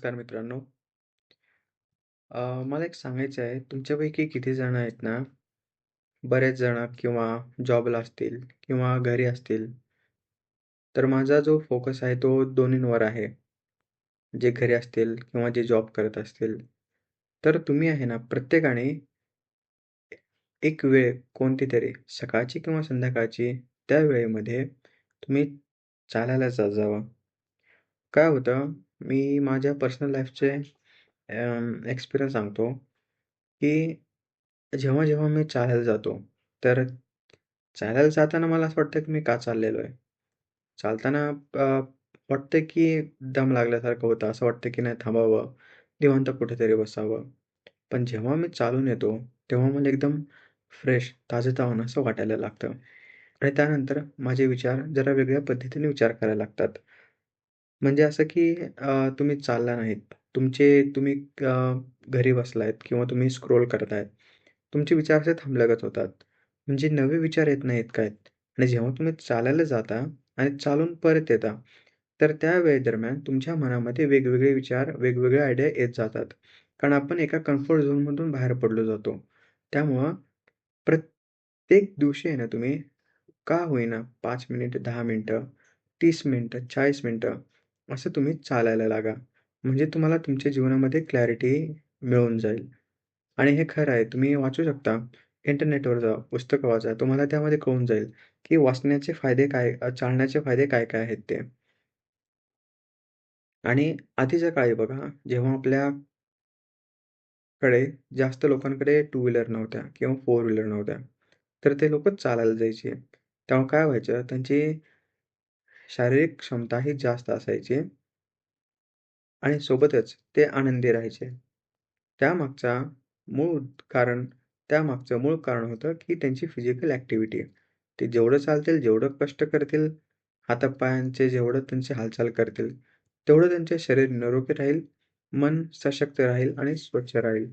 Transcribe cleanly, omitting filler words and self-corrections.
नमस्कार मित्रांनो. मला एक सांगायचं आहे, तुमच्यापैकी किती जण आहेत ना, बरेच जण किंवा जॉबला असतील किंवा घरी असतील. तर माझा जो फोकस आहे तो दोन्हींवर आहे. जे घरी असतील किंवा जे जॉब करत असतील. तर तुम्ही आहे ना, प्रत्येकाने एक वेळ कोणतीतरी सकाळची किंवा संध्याकाळची त्या वेळेमध्ये तुम्ही चालायला जात जावं. काय होतं, मी माझ्या पर्सनल लाईफचे एक्सपिरियन्स सांगतो, की जेव्हा मी चालायला जातो, तर चालायला जाताना मला असं वाटतं, की मी का चाललेलो आहे? चालताना वाटतं, की दम लागल्यासारखं होतं. असं वाटतं, की नाही थांबावं, निवांत कुठेतरी बसावं. पण जेव्हा मी चालून येतो, तेव्हा मला एकदम फ्रेश, ताजंतवानं असं वाटायला लागतं. आणि त्यानंतर माझे विचार जरा वेगळ्या पद्धतीने विचार करायला लागतात. म्हणजे असं की तुम्ही चालला नाहीत. तुम्ही घरी बसलायत किंवा तुम्ही स्क्रोल करतायत. तुमचे विचार असे थांबल्यागत होतात. म्हणजे नवे विचार येत नाहीत काय आणि जेव्हा तुम्ही चालायला जाता आणि चालून परत येता, तर त्या वेळेदरम्यान तुमच्या मनामध्ये वेगवेगळे विचार, वेगवेगळ्या आयडिया येत जातात. कारण आपण एका कम्फर्ट झोनमधून बाहेर पडलो जातो. त्यामुळं प्रत्येक दिवशी आहे ना तुम्ही का होईना 5 मिनिट, 10 मिनिटं, 30 मिनिटं, 40 मिनिटं असं तुम्ही चालायला लागा. म्हणजे तुम्हाला तुमच्या जीवनामध्ये क्लॅरिटी मिळून जाईल. आणि हे खरं आहे. तुम्ही वाचू शकता. इंटरनेटवर जा, पुस्तकं वाचा. तुम्हाला त्यामध्ये कळून जाईल, की वाचण्याचे फायदे काय चालण्याचे फायदे काय-काय आहेत ते. आणि आधीच्या काळी बघा, जेव्हा आपल्याकडे जास्त लोकांकडे टू व्हीलर नव्हत्या किंवा फोर व्हीलर नव्हत्या. तर ते लोकं चालायला जायचे. तेव्हा काय व्हायचं, त्यांची शारीरिक क्षमताही जास्त असायची आणि सोबतच ते आनंदी राहायचे. त्यामागचा मूळ कारण त्यामागचं मूळ कारण होतं, की त्यांची फिजिकल ॲक्टिव्हिटी. ते जेवढं चालतील, जेवढं कष्ट करतील, हातापायांचे जेवढं त्यांची हालचाल करतील, तेवढं त्यांचे शरीर निरोगी राहील, मन सशक्त राहील आणि स्वच्छ राहील.